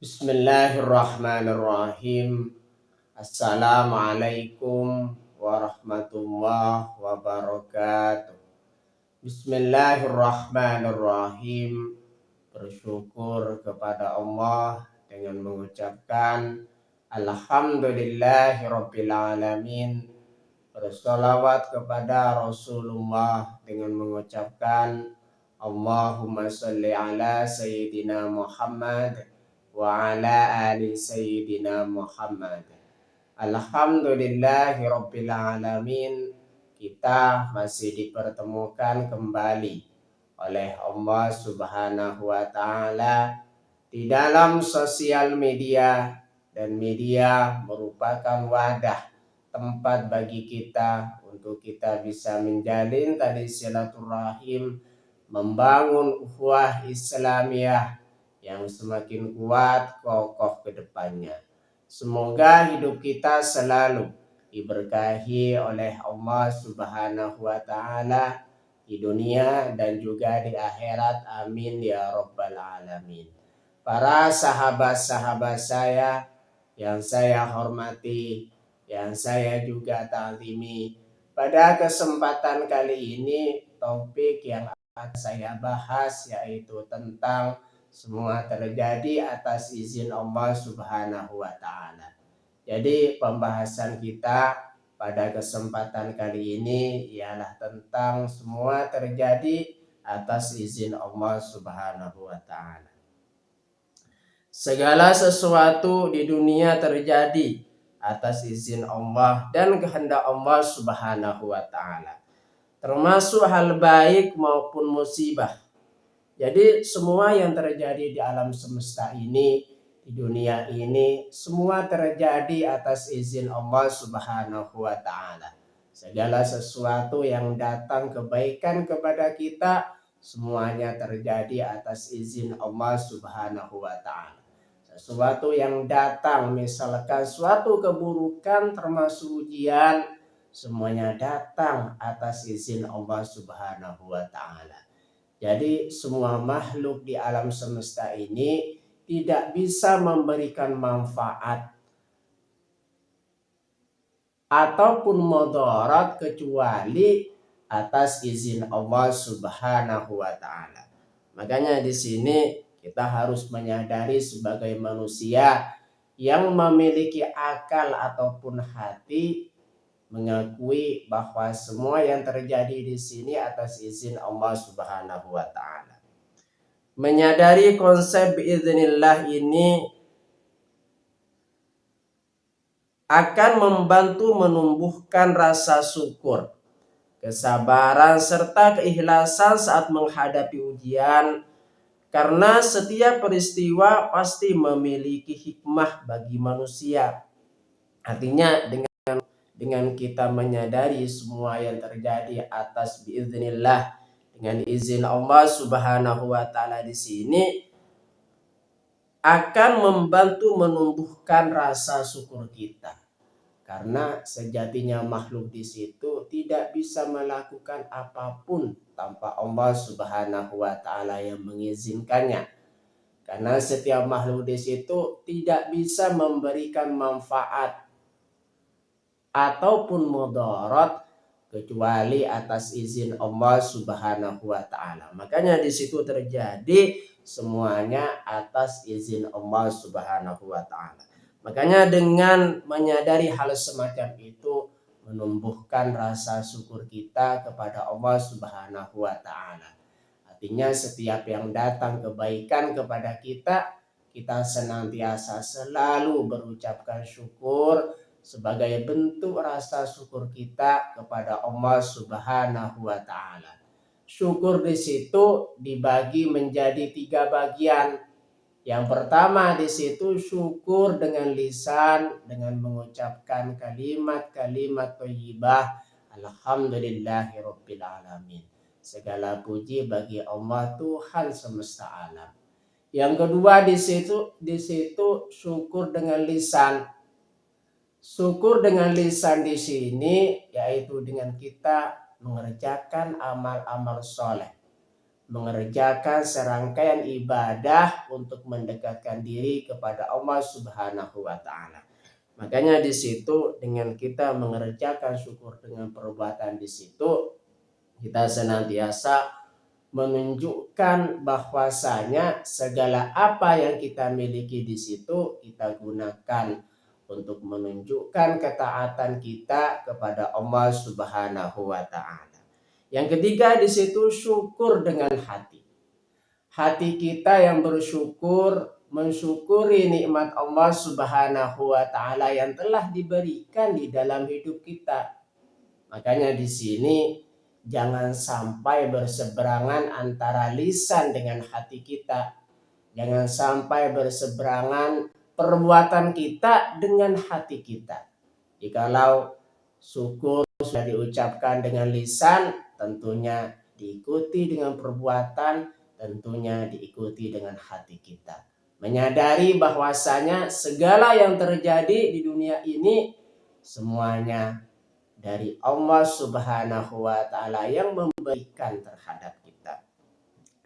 Bismillahirrahmanirrahim. Assalamualaikum warahmatullahi wabarakatuh. Bismillahirrahmanirrahim. Bersyukur kepada Allah dengan mengucapkan Alhamdulillahirabbil alamin. Bersolawat kepada Rasulullah dengan mengucapkan Allahumma sholli ala Sayyidina Muhammad wa ala ali Sayyidina Muhammad. Alhamdulillahirabbil alamin. Kita masih dipertemukan kembali oleh Allah Subhanahu wa taala di dalam sosial media, dan media merupakan wadah tempat bagi kita untuk kita bisa menjalin tali silaturahim, membangun ukhuwah Islamiyah yang semakin kuat kokoh ke depannya. Semoga hidup kita selalu diberkahi oleh Allah Subhanahu wa taala di dunia dan juga di akhirat. Amin ya rabbal alamin. Para sahabat-sahabat saya yang saya hormati, yang saya juga ta'zimi, pada kesempatan kali ini topik yang akan saya bahas yaitu tentang semua terjadi atas izin Allah Subhanahu wa taala. Jadi pembahasan kita pada kesempatan kali ini ialah tentang semua terjadi atas izin Allah Subhanahu wa taala. Segala sesuatu di dunia terjadi atas izin Allah dan kehendak Allah Subhanahu wa taala, termasuk hal baik maupun musibah. Jadi semua yang terjadi di alam semesta ini, di dunia ini, semua terjadi atas izin Allah Subhanahu wa taala. Segala sesuatu yang datang kebaikan kepada kita, semuanya terjadi atas izin Allah Subhanahu wa taala. Sesuatu yang datang, misalkan suatu keburukan termasuk ujian, semuanya datang atas izin Allah Subhanahu wa taala. Jadi semua makhluk di alam semesta ini tidak bisa memberikan manfaat ataupun mudarat kecuali atas izin Allah Subhanahu wa taala. Makanya di sini kita harus menyadari sebagai manusia yang memiliki akal ataupun hati, mengakui bahwa semua yang terjadi di sini atas izin Allah Subhanahu wa taala. Menyadari konsep biiznillah ini akan membantu menumbuhkan rasa syukur, kesabaran serta keikhlasan saat menghadapi ujian, karena setiap peristiwa pasti memiliki hikmah bagi manusia. Artinya dengan kita menyadari semua yang terjadi atas biiznillah, dengan izin Allah Subhanahu wa taala di sini akan membantu menumbuhkan rasa syukur kita. Karena sejatinya makhluk di situ tidak bisa melakukan apapun tanpa Allah Subhanahu wa taala yang mengizinkannya. Karena setiap makhluk di situ tidak bisa memberikan manfaat ataupun mudarat kecuali atas izin Allah Subhanahu wa taala. Makanya di situ terjadi semuanya atas izin Allah Subhanahu wa taala. Makanya dengan menyadari hal semacam itu menumbuhkan rasa syukur kita kepada Allah Subhanahu wa taala. Artinya setiap yang datang kebaikan kepada kita, kita senantiasa selalu berucapkan syukur sebagai bentuk rasa syukur kita kepada Allah Subhanahu wa taala. Syukur di situ dibagi menjadi 3 bagian. Yang pertama di situ syukur dengan lisan, dengan mengucapkan kalimat-kalimat thayyibah, alhamdulillahirabbil alamin. Segala puji bagi Allah Tuhan semesta alam. Yang kedua di situ syukur dengan lisan. Syukur dengan lisan di sini yaitu dengan kita mengerjakan amal-amal soleh, mengerjakan serangkaian ibadah untuk mendekatkan diri kepada Allah Subhanahu wa taala. Makanya di situ dengan kita mengerjakan syukur dengan perbuatan di situ, kita senantiasa menunjukkan bahwasanya segala apa yang kita miliki di situ kita gunakan untuk menunjukkan ketaatan kita kepada Allah Subhanahu wa taala. Yang ketiga di situ syukur dengan hati. Hati kita yang bersyukur, mensyukuri nikmat Allah Subhanahu wa taala yang telah diberikan di dalam hidup kita. Makanya di sini jangan sampai berseberangan antara lisan dengan hati kita. Jangan sampai berseberangan perbuatan kita dengan hati kita. Jikalau syukur sudah diucapkan dengan lisan, tentunya diikuti dengan perbuatan, tentunya diikuti dengan hati kita. Menyadari bahwasanya segala yang terjadi di dunia ini semuanya dari Allah Subhanahu wa taala yang memberikan terhadap kita.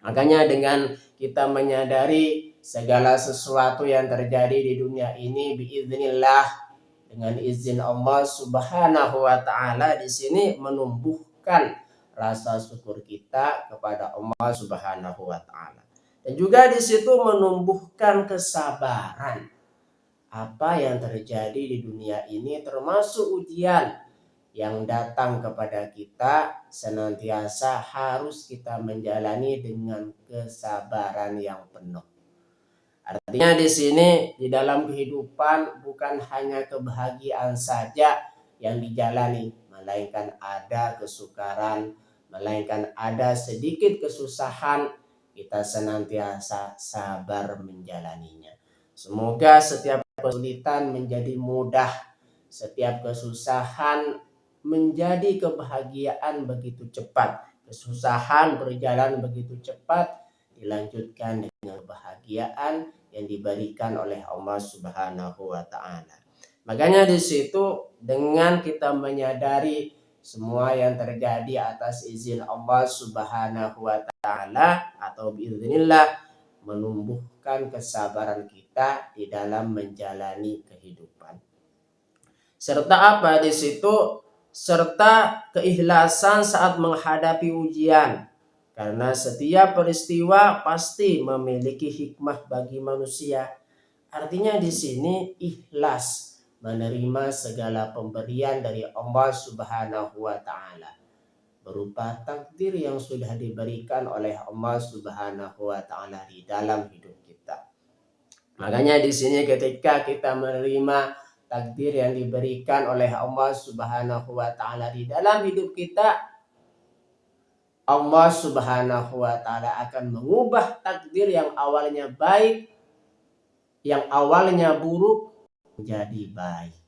Makanya dengan kita menyadari segala sesuatu yang terjadi di dunia ini biiznillah, dengan izin Allah Subhanahu wa taala, di sini menumbuhkan rasa syukur kita kepada Allah Subhanahu wa taala. Dan juga di situ menumbuhkan kesabaran. Apa yang terjadi di dunia ini termasuk ujian yang datang kepada kita, senantiasa harus kita menjalani dengan kesabaran yang penuh. Artinya di sini di dalam kehidupan bukan hanya kebahagiaan saja yang dijalani, melainkan ada kesukaran, melainkan ada sedikit kesusahan, kita senantiasa sabar menjalaninya. Semoga setiap kesulitan menjadi mudah, setiap kesusahan menjadi kebahagiaan begitu cepat. Kesusahan berjalan begitu cepat, dilanjutkan dengan kebahagiaan yang diberikan oleh Allah Subhanahu wa taala. Makanya di situ dengan kita menyadari semua yang terjadi atas izin Allah Subhanahu wa taala atau biiznillah, menumbuhkan kesabaran kita di dalam menjalani kehidupan. Serta apa di situ? Serta keikhlasan saat menghadapi ujian. Karena setiap peristiwa pasti memiliki hikmah bagi manusia. Artinya di sini ikhlas menerima segala pemberian dari Allah Subhanahu wa taala berupa takdir yang sudah diberikan oleh Allah Subhanahu wa taala di dalam hidup kita. Makanya di sini ketika kita menerima takdir yang diberikan oleh Allah Subhanahu wa taala di dalam hidup kita, Allah Subhanahu wa taala akan mengubah takdir yang awalnya baik, yang awalnya buruk menjadi baik.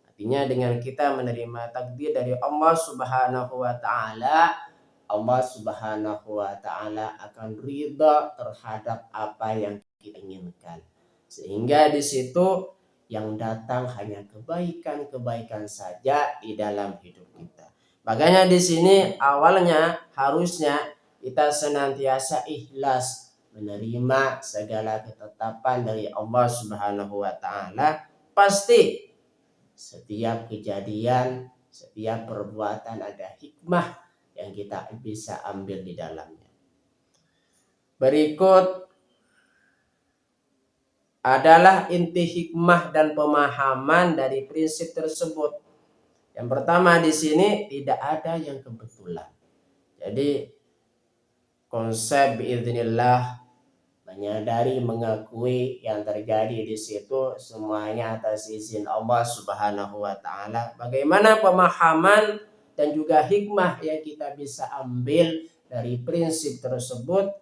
Artinya dengan kita menerima takdir dari Allah Subhanahu wa taala, Allah Subhanahu wa taala akan ridha terhadap apa yang kita inginkan. Sehingga di situ yang datang hanya kebaikan-kebaikan saja di dalam hidup kita. Makanya di sini awalnya harusnya kita senantiasa ikhlas menerima segala ketetapan dari Allah Subhanahu wa taala. Pasti setiap kejadian, setiap perbuatan ada hikmah yang kita bisa ambil di dalamnya. Berikut adalah inti hikmah dan pemahaman dari prinsip tersebut. Yang pertama di sini tidak ada yang kebetulan. Jadi konsep biiznillah, menyadari, mengakui yang terjadi di situ semuanya atas izin Allah Subhanahu wa taala. Bagaimana pemahaman dan juga hikmah yang kita bisa ambil dari prinsip tersebut?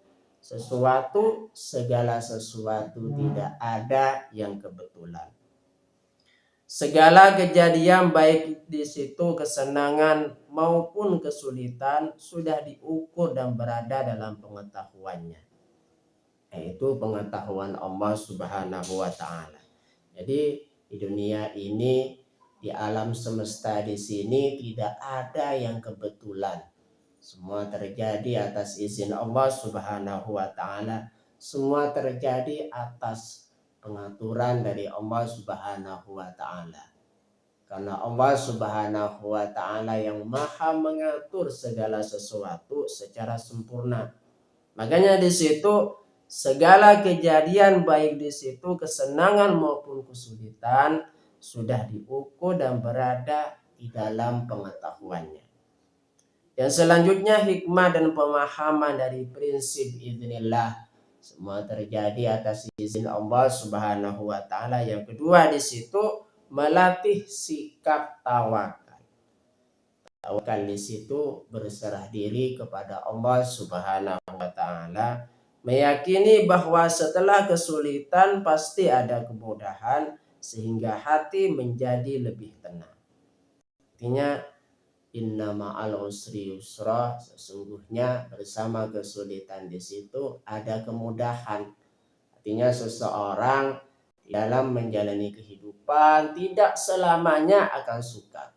Segala sesuatu tidak ada yang kebetulan. Segala kejadian baik di situ kesenangan maupun kesulitan sudah diukur dan berada dalam pengetahuannya, yaitu pengetahuan Allah Subhanahu wa taala. Jadi di dunia ini, di alam semesta di sini tidak ada yang kebetulan. Semua terjadi atas izin Allah Subhanahu wa taala. Semua terjadi atas pengaturan dari Allah Subhanahu wa taala. Karena Allah Subhanahu wa taala yang Maha mengatur segala sesuatu secara sempurna. Makanya di situ segala kejadian baik di situ kesenangan maupun kesulitan sudah diukur dan berada di dalam pengetahuannya. Dan selanjutnya hikmah dan pemahaman dari prinsip idznillah semua terjadi atas izin Allah Subhanahu wa taala. Yang kedua di situ melatih sikap tawakal. Tawakal di situ berserah diri kepada Allah Subhanahu wa taala, meyakini bahwa setelah kesulitan pasti ada kemudahan sehingga hati menjadi lebih tenang. Artinya inna ma'al usri yusra, sesungguhnya bersama kesulitan di situ ada kemudahan. Artinya seseorang dalam menjalani kehidupan tidak selamanya akan suka.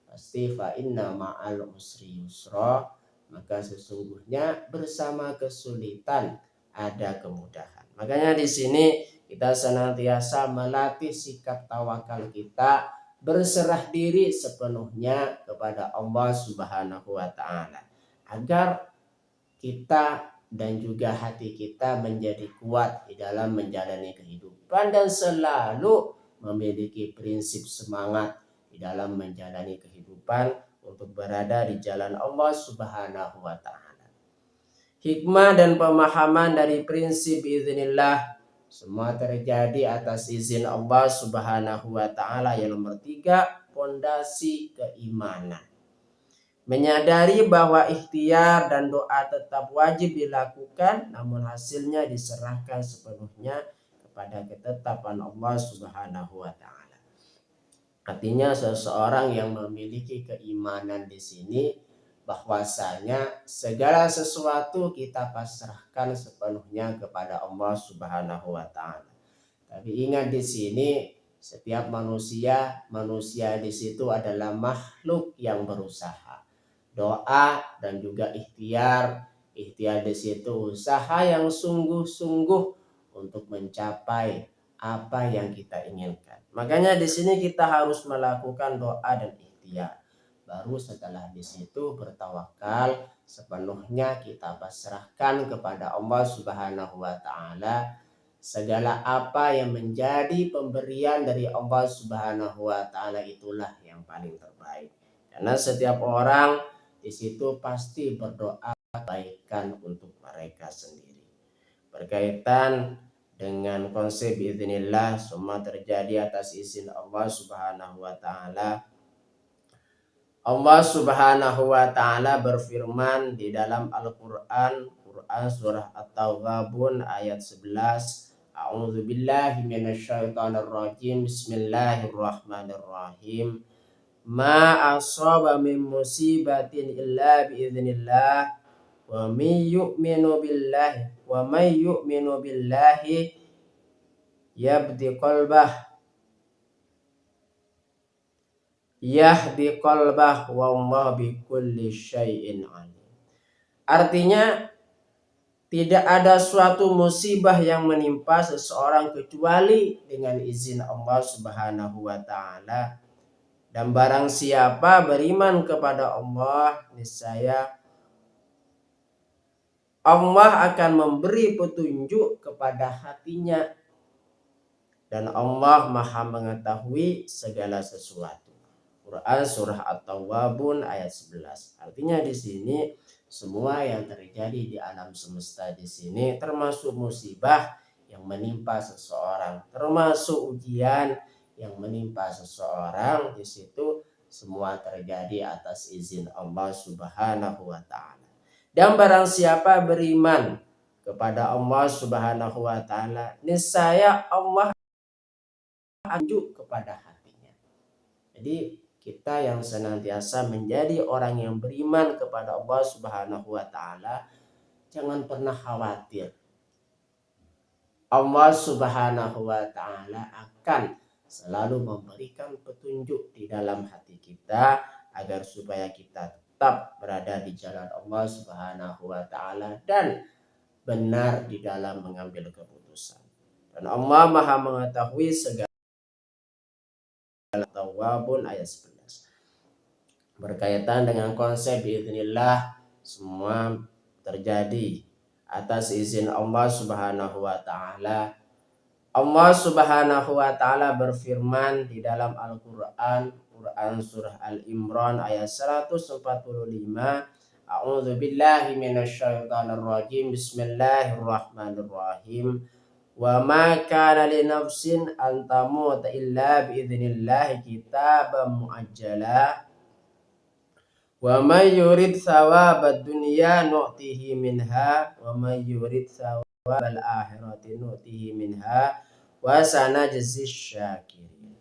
Pasti fa inna ma'al usri yusra, maka sesungguhnya bersama kesulitan ada kemudahan. Makanya di sini kita senantiasa melatih sikap tawakal kita, berserah diri sepenuhnya kepada Allah Subhanahu wa taala agar kita dan juga hati kita menjadi kuat di dalam menjalani kehidupan dan selalu memiliki prinsip semangat di dalam menjalani kehidupan untuk berada di jalan Allah Subhanahu wa taala. Hikmah dan pemahaman dari prinsip idznillah semua terjadi atas izin Allah Subhanahu wa taala. Yang nomor 3, pondasi keimanan. Menyadari bahwa ikhtiar dan doa tetap wajib dilakukan, namun hasilnya diserahkan sepenuhnya kepada ketetapan Allah Subhanahu wa taala. Artinya seseorang yang memiliki keimanan di sini bahwasanya segala sesuatu kita pasrahkan sepenuhnya kepada Allah Subhanahu wa taala. Tapi ingat di sini setiap manusia di situ adalah makhluk yang berusaha. Doa dan juga ikhtiar di situ usaha yang sungguh-sungguh untuk mencapai apa yang kita inginkan. Makanya di sini kita harus melakukan doa dan ikhtiar. Baru setelah di situ bertawakal, sepenuhnya kita pasrahkan kepada Allah Subhanahu wa taala. Segala apa yang menjadi pemberian dari Allah Subhanahu wa taala itulah yang paling terbaik. Karena setiap orang di situ pasti berdoa kebaikan untuk mereka sendiri. Berkaitan dengan konsep idznillah semua terjadi atas izin Allah Subhanahu wa taala. Allah Subhanahu wa taala berfirman di dalam Al-Qur'an surah At-Taghabun ayat 11. A'udzu billahi minasyaitonir rajim. Bismillahirrahmanirrahim. Ma asaba min musibatin illa biiznillah wa may yu'minu billahi yahdi qalbah wallahu bikulli syai'in alim. Artinya tidak ada suatu musibah yang menimpa seseorang kecuali dengan izin Allah Subhanahu wa taala. Dan barang siapa beriman kepada Allah, niscaya Allah akan memberi petunjuk kepada hatinya. Dan Allah Maha mengetahui segala sesuatu. Quran surah At-Tawwabun ayat 11. Artinya di sini semua yang terjadi di alam semesta di sini termasuk musibah yang menimpa seseorang, termasuk ujian yang menimpa seseorang, di situ semua terjadi atas izin Allah Subhanahu wa taala. Dan barang siapa beriman kepada Allah Subhanahu wa taala, niscaya Allah tunjuk kepada hatinya. Jadi kita yang senantiasa menjadi orang yang beriman kepada Allah Subhanahu wa taala, jangan pernah khawatir. Allah Subhanahu wa taala akan selalu memberikan petunjuk di dalam hati kita agar supaya kita tetap berada di jalan Allah Subhanahu wa taala dan benar di dalam mengambil keputusan. Dan Allah Maha mengetahui segala. Tawwabun ayat 11. Berkaitan dengan konsep biidznillah, semua terjadi atas izin Allah Subhanahu wa taala. Allah Subhanahu wa taala berfirman di dalam Al-Qur'an, surah Al-Imran ayat 145. A'udzu billahi minasyaitonir rajim. Bismillahirrahmanirrahim. Wa ma kana li nafsin an tamuta illa bi idznillah kitaban muajjala. Wa may yurid thawabad dunya nu'tihi minha wa may yurid thawabal akhirati nu'tihi minha wa sanajzis syakirin.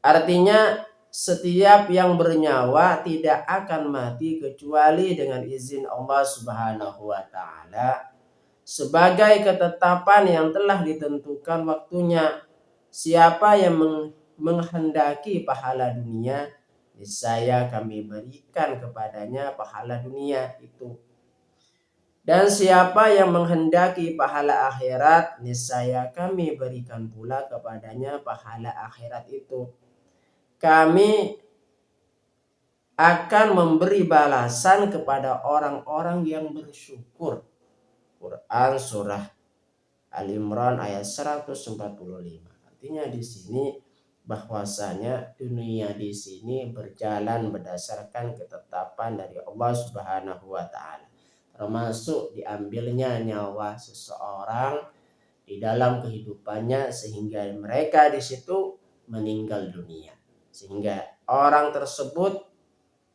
Artinya setiap yang bernyawa tidak akan mati kecuali dengan izin Allah Subhanahu wa taala sebagai ketetapan yang telah ditentukan waktunya. Siapa yang menghendaki pahala dunia, niscaya kami berikan kepadanya pahala dunia itu. Dan siapa yang menghendaki pahala akhirat, niscaya kami berikan pula kepadanya pahala akhirat itu. Kami akan memberi balasan kepada orang-orang yang bersyukur. Quran surah Al-Imran ayat 145. Artinya di sini bahwasanya dunia di sini berjalan berdasarkan ketetapan dari Allah Subhanahu wa taala. Termasuk diambilnya nyawa seseorang di dalam kehidupannya sehingga mereka di situ meninggal dunia. Sehingga orang tersebut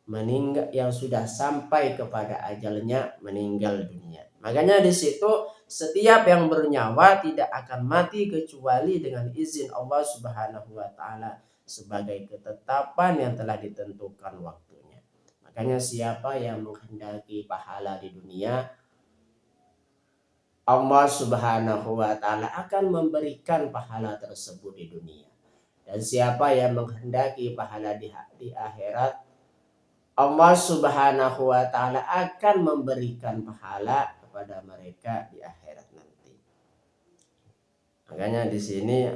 meninggal yang sudah sampai kepada ajalnya meninggal dunia. Makanya di situ setiap yang bernyawa tidak akan mati kecuali dengan izin Allah Subhanahu wa taala sebagai ketetapan yang telah ditentukan waktunya. Makanya siapa yang menghendaki pahala di dunia, Allah Subhanahu wa taala akan memberikan pahala tersebut di dunia. Dan siapa yang menghendaki pahala di akhirat, Allah Subhanahu wa taala akan memberikan pahala kepada mereka di akhirat nanti. Makanya di sini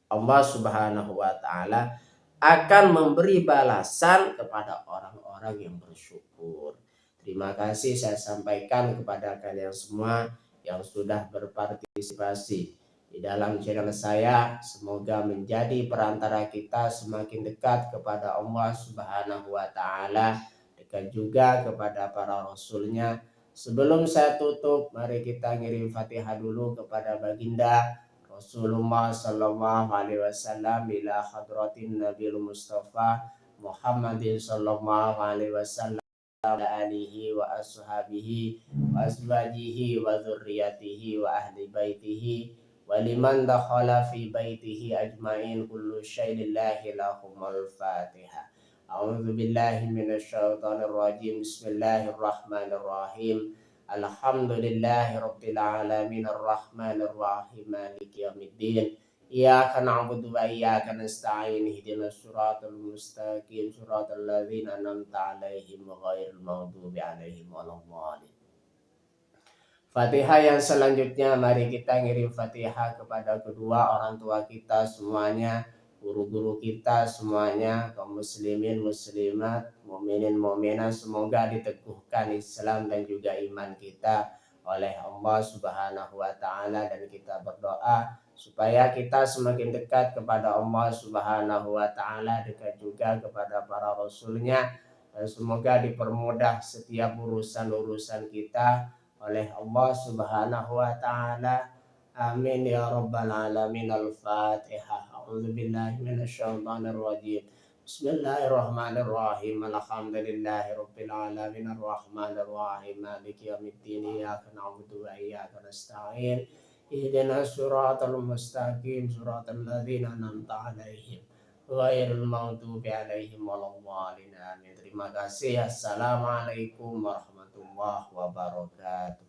Allah Subhanahu wa taala akan memberi balasan kepada orang-orang yang bersyukur. Terima kasih saya sampaikan kepada kalian semua yang sudah berpartisipasi di dalam channel saya. Semoga menjadi perantara kita semakin dekat kepada Allah Subhanahu wa taala, dekat juga kepada para rasulnya. Sebelum saya tutup, mari kita ngirim Fatihah dulu kepada baginda Rasulullah sallallahu alaihi wasallam ila hadratin Nabil Mustafa Muhammadin sallallahu alaihi wasallam ala alihi wa ashabihi wa azwajihi wa dzurriyyatihi wa ahli baitihi wa liman dakhala fi baitihi ajmain kullu syai'in lillahi lahumul Fatihah. A'udzu billahi minasyaitonir rajim. Bismillahirrahmanirrahim. Alhamdulillahi rabbil alamin arrahmanir rahim maliki yaumiddin. Iyyaka na'budu wa iyyaka nasta'in. Ihdinas siratal mustaqim siratal ladzina an'amta 'alaihim ghairil maghdubi 'alaihim waladdallin. Fatihah yang selanjutnya mari kita ngirim Fatihah kepada kedua orang tua kita semuanya, guru-guru kita semuanya, kaum muslimin muslimat, mukminin mukminat, semoga diteguhkan Islam dan juga iman kita oleh Allah Subhanahu wa taala, dan kita berdoa supaya kita semakin dekat kepada Allah Subhanahu wa taala, dekat juga kepada para rasulnya, dan semoga dipermudah setiap urusan-urusan kita oleh Allah Subhanahu wa taala. Amin ya rabbal alamin. Al-Fatihah. A'udzu billahi minasyaitonir rajim. Bismillahirrahmanirrahim. Alhamdulillahi rabbil alamin arrahmanir rahim maliki yaumiddin. Iyyaka na'budu wa iyyaka nasta'in. Ihdinas siratal mustaqim siratal ladzina an'amta 'alaihim ghairil maghdubi 'alaihim waladdallin. Amin. Terima kasih. Assalamualaikum warahmatullahi wabarakatuh.